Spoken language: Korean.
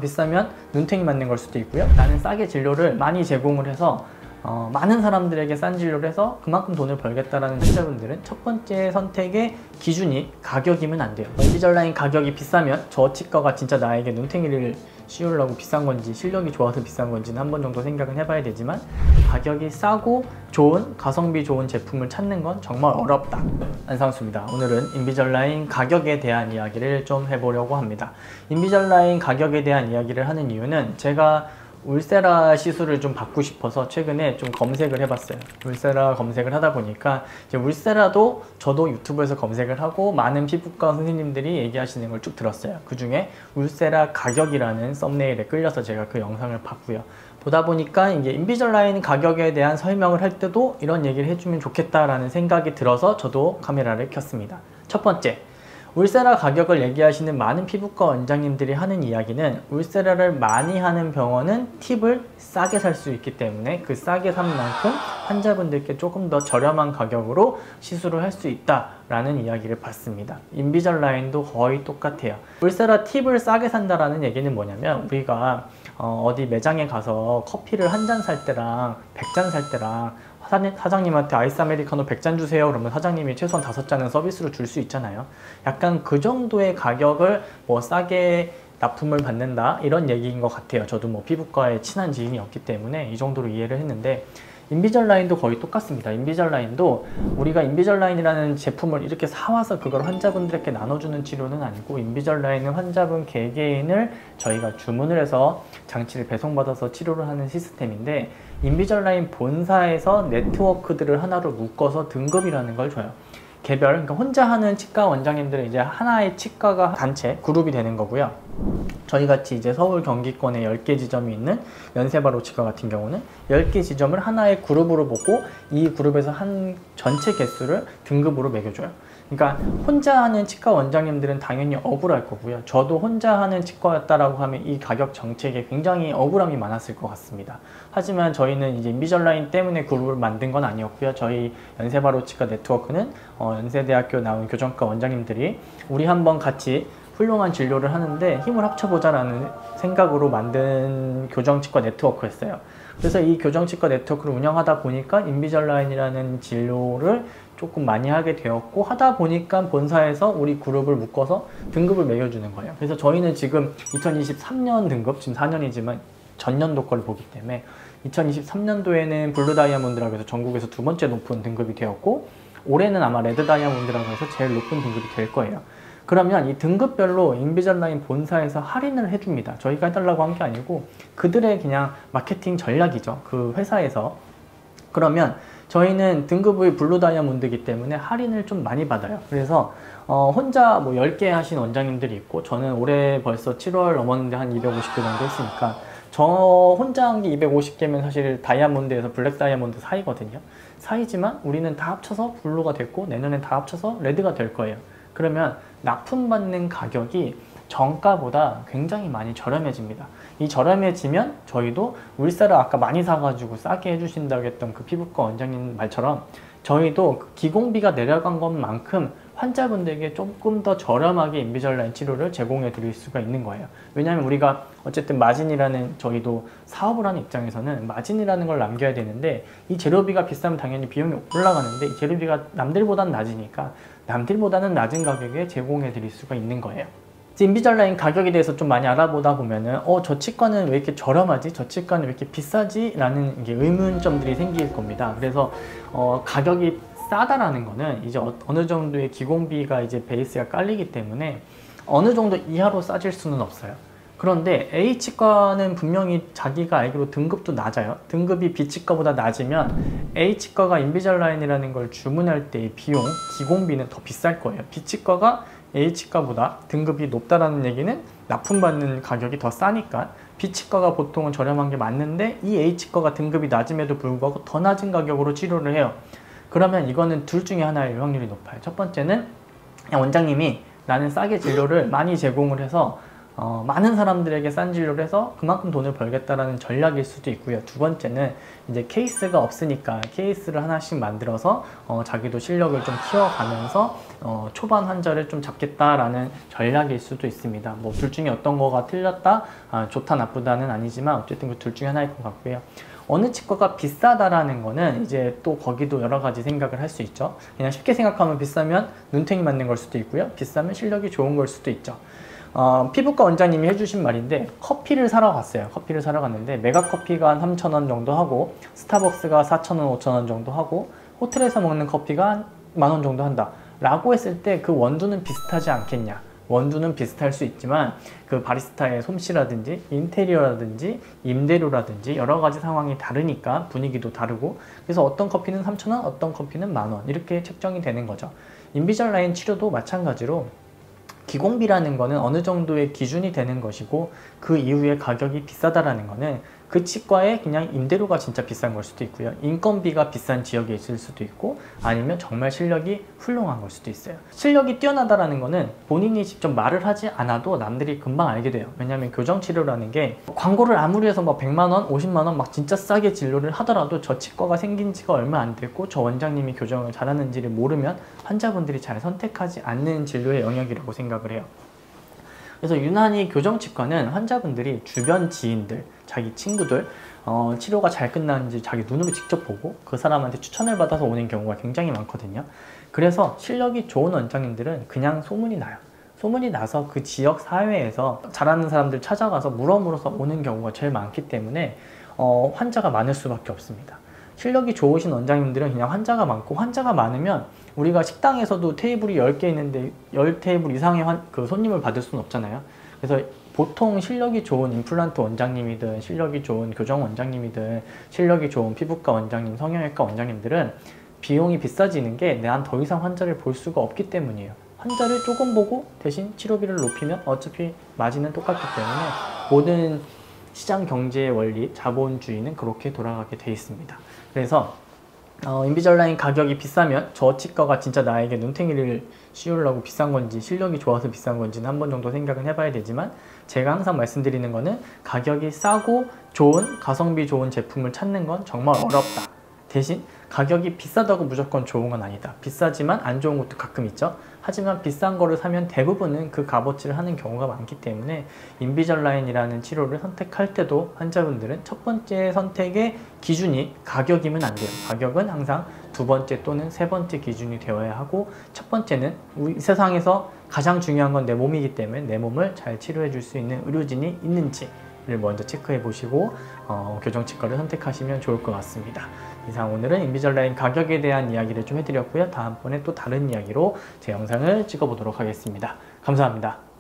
비싸면 눈탱이 맞는 걸 수도 있고요. 나는 싸게 진료를 많이 제공을 해서 많은 사람들에게 싼 진료를 해서 그만큼 돈을 벌겠다라는 환자분들은 첫 번째 선택의 기준이 가격이면 안 돼요. 인비절라인 가격이 비싸면 저 치과가 진짜 나에게 눈탱이를 씌우려고 비싼 건지 실력이 좋아서 비싼 건지는 한 번 정도 생각은 해봐야 되지만, 가격이 싸고 좋은 가성비 좋은 제품을 찾는 건 정말 어렵다. 안상수입니다. 오늘은 인비절라인 가격에 대한 이야기를 좀 해보려고 합니다. 인비절라인 가격에 대한 이야기를 하는 이유는 제가 울세라 시술을 좀 받고 싶어서 최근에 좀 검색을 해봤어요. 울세라 검색을 하다 보니까 이제 울세라도 저도 유튜브에서 검색을 하고 많은 피부과 선생님들이 얘기하시는 걸 쭉 들었어요. 그 중에 울세라 가격이라는 썸네일에 끌려서 제가 그 영상을 봤고요. 보다 보니까 이게 인비절라인 가격에 대한 설명을 할 때도 이런 얘기를 해주면 좋겠다라는 생각이 들어서 저도 카메라를 켰습니다. 첫 번째, 울세라 가격을 얘기하시는 많은 피부과 원장님들이 하는 이야기는 울세라를 많이 하는 병원은 팁을 싸게 살 수 있기 때문에 그 싸게 산 만큼 환자분들께 조금 더 저렴한 가격으로 시술을 할 수 있다라는 이야기를 봤습니다. 인비절라인도 거의 똑같아요. 울세라 팁을 싸게 산다라는 얘기는 뭐냐면, 우리가 어디 매장에 가서 커피를 한 잔 살 때랑 100잔 살 때랑 사장님한테 아이스 아메리카노 100잔 주세요 그러면 사장님이 최소한 5잔은 서비스로 줄 수 있잖아요. 약간 그 정도의 가격을 뭐 싸게 납품을 받는다 이런 얘기인 것 같아요. 저도 뭐 피부과에 친한 지인이 없기 때문에 이 정도로 이해를 했는데, 인비절라인도 거의 똑같습니다. 인비절라인도 우리가 인비절라인이라는 제품을 이렇게 사와서 그걸 환자분들에게 나눠주는 치료는 아니고, 인비절라인은 환자분 개개인을 저희가 주문을 해서 장치를 배송받아서 치료를 하는 시스템인데, 인비절라인 본사에서 네트워크들을 하나로 묶어서 등급이라는 걸 줘요. 개별, 그러니까 혼자 하는 치과 원장님들은 이제 하나의 치과가 단체, 그룹이 되는 거고요. 저희같이 이제 서울 경기권에 10개 지점이 있는 연세바로 치과 같은 경우는 10개 지점을 하나의 그룹으로 보고 이 그룹에서 한 전체 개수를 등급으로 매겨줘요. 그러니까 혼자 하는 치과 원장님들은 당연히 억울할 거고요. 저도 혼자 하는 치과였다라고 하면 이 가격 정책에 굉장히 억울함이 많았을 것 같습니다. 하지만 저희는 이제 인비절라인 때문에 그룹을 만든 건 아니었고요. 저희 연세바로 치과 네트워크는 연세대학교 나온 교정과 원장님들이 우리 한번 같이 훌륭한 진료를 하는데 힘을 합쳐보자라는 생각으로 만든 교정치과 네트워크였어요. 그래서 이 교정치과 네트워크를 운영하다 보니까 인비절라인이라는 진료를 조금 많이 하게 되었고, 하다 보니까 본사에서 우리 그룹을 묶어서 등급을 매겨주는 거예요. 그래서 저희는 지금 2023년 등급, 지금 4년이지만 전년도 거를 보기 때문에 2023년도에는 블루 다이아몬드라고 해서 전국에서 두 번째 높은 등급이 되었고, 올해는 아마 레드 다이아몬드라고 해서 제일 높은 등급이 될 거예요. 그러면 이 등급별로 인비절라인 본사에서 할인을 해줍니다. 저희가 해달라고 한 게 아니고 그들의 그냥 마케팅 전략이죠. 그 회사에서. 그러면 저희는 등급의 블루 다이아몬드이기 때문에 할인을 좀 많이 받아요. 그래서 혼자 뭐 10개 하신 원장님들이 있고, 저는 올해 벌써 7월 넘었는데 한 250개 정도 했으니까 저 혼자 한 게 250개면 사실 다이아몬드에서 블랙 다이아몬드 사이거든요. 사이지만 우리는 다 합쳐서 블루가 됐고 내년엔 다 합쳐서 레드가 될 거예요. 그러면 납품받는 가격이 정가보다 굉장히 많이 저렴해집니다. 이 저렴해지면 저희도 울세라 아까 많이 사가지고 싸게 해주신다고 했던 그 피부과 원장님 말처럼 저희도 그 기공비가 내려간 것만큼 환자분들에게 조금 더 저렴하게 인비절라인 치료를 제공해 드릴 수가 있는 거예요. 왜냐하면 우리가 어쨌든 마진이라는, 저희도 사업을 하는 입장에서는 마진이라는 걸 남겨야 되는데, 이 재료비가 비싸면 당연히 비용이 올라가는데 이 재료비가 남들보다는 낮으니까 남들보다는 낮은 가격에 제공해 드릴 수가 있는 거예요. 인비절라인 가격에 대해서 좀 많이 알아보다 보면은 저 치과는 왜 이렇게 저렴하지? 저 치과는 왜 이렇게 비싸지? 라는 이게 의문점들이 생길 겁니다. 그래서 가격이 싸다라는 거는 이제 어느 정도의 기공비가 이제 베이스가 깔리기 때문에 어느 정도 이하로 싸질 수는 없어요. 그런데 A치과는 분명히 자기가 알기로 등급도 낮아요. 등급이 B치과보다 낮으면 A치과가 인비절라인이라는 걸 주문할 때의 비용, 기공비는 더 비쌀 거예요. B치과가 A치과보다 등급이 높다라는 얘기는 납품받는 가격이 더 싸니까 B치과가 보통은 저렴한 게 맞는데 이 A치과가 등급이 낮음에도 불구하고 더 낮은 가격으로 치료를 해요. 그러면 이거는 둘 중에 하나일 확률이 높아요. 첫 번째는 원장님이 나는 싸게 진료를 많이 제공을 해서 많은 사람들에게 싼 진료를 해서 그만큼 돈을 벌겠다라는 전략일 수도 있고요. 두 번째는 이제 케이스가 없으니까 케이스를 하나씩 만들어서 자기도 실력을 좀 키워가면서 초반 환자를 좀 잡겠다라는 전략일 수도 있습니다. 뭐 둘 중에 어떤 거가 틀렸다, 좋다 나쁘다는 아니지만 어쨌든 그 둘 중에 하나일 것 같고요. 어느 치과가 비싸다라는 거는 이제 또 거기도 여러 가지 생각을 할 수 있죠. 그냥 쉽게 생각하면 비싸면 눈탱이 맞는 걸 수도 있고요. 비싸면 실력이 좋은 걸 수도 있죠. 피부과 원장님이 해주신 말인데, 커피를 사러 갔어요. 커피를 사러 갔는데 메가커피가 한 3,000원 정도 하고 스타벅스가 4,000원, 5,000원 정도 하고 호텔에서 먹는 커피가 한 10,000원 정도 한다 라고 했을 때 그 원두는 비슷하지 않겠냐. 원두는 비슷할 수 있지만 그 바리스타의 솜씨라든지 인테리어라든지 임대료라든지 여러 가지 상황이 다르니까 분위기도 다르고, 그래서 어떤 커피는 3,000원, 어떤 커피는 10,000원 이렇게 책정이 되는 거죠. 인비절라인 치료도 마찬가지로 기공비라는 거는 어느 정도의 기준이 되는 것이고, 그 이후에 가격이 비싸다라는 거는 그 치과에 그냥 임대료가 진짜 비싼 걸 수도 있고요. 인건비가 비싼 지역에 있을 수도 있고, 아니면 정말 실력이 훌륭한 걸 수도 있어요. 실력이 뛰어나다라는 거는 본인이 직접 말을 하지 않아도 남들이 금방 알게 돼요. 왜냐하면 교정치료라는 게 광고를 아무리 해서 막 100만 원, 50만 원 막 진짜 싸게 진료를 하더라도 저 치과가 생긴 지가 얼마 안 됐고 저 원장님이 교정을 잘하는지를 모르면 환자분들이 잘 선택하지 않는 진료의 영역이라고 생각을 해요. 그래서 유난히 교정치과는 환자분들이 주변 지인들, 자기 친구들, 치료가 잘 끝나는지 자기 눈으로 직접 보고 그 사람한테 추천을 받아서 오는 경우가 굉장히 많거든요. 그래서 실력이 좋은 원장님들은 그냥 소문이 나요. 소문이 나서 그 지역 사회에서 잘하는 사람들 찾아가서 물어물어서 오는 경우가 제일 많기 때문에 환자가 많을 수밖에 없습니다. 실력이 좋으신 원장님들은 그냥 환자가 많고, 환자가 많으면 우리가 식당에서도 테이블이 10개 있는데 10테이블 이상의 그 손님을 받을 수는 없잖아요. 그래서 보통 실력이 좋은 임플란트 원장님이든 실력이 좋은 교정 원장님이든 실력이 좋은 피부과 원장님, 성형외과 원장님들은 비용이 비싸지는 게 난 더 이상 환자를 볼 수가 없기 때문이에요. 환자를 조금 보고 대신 치료비를 높이면 어차피 마진은 똑같기 때문에 모든 시장 경제의 원리, 자본주의는 그렇게 돌아가게 돼 있습니다. 그래서 인비절라인 가격이 비싸면 저 치과가 진짜 나에게 눈탱이를 씌우려고 비싼 건지 실력이 좋아서 비싼 건지는 한 번 정도 생각은 해봐야 되지만, 제가 항상 말씀드리는 거는 가격이 싸고 좋은, 가성비 좋은 제품을 찾는 건 정말 어렵다. 대신 가격이 비싸다고 무조건 좋은 건 아니다. 비싸지만 안 좋은 것도 가끔 있죠. 하지만 비싼 거를 사면 대부분은 그 값어치를 하는 경우가 많기 때문에 인비절라인이라는 치료를 선택할 때도 환자분들은 첫 번째 선택의 기준이 가격이면 안 돼요. 가격은 항상 두 번째 또는 세 번째 기준이 되어야 하고, 첫 번째는 이 세상에서 가장 중요한 건 내 몸이기 때문에 내 몸을 잘 치료해 줄 수 있는 의료진이 있는지를 먼저 체크해 보시고 교정치과를 선택하시면 좋을 것 같습니다. 이상 오늘은 인비절라인 가격에 대한 이야기를 좀 해드렸고요. 다음번에 또 다른 이야기로 제 영상을 찍어보도록 하겠습니다. 감사합니다.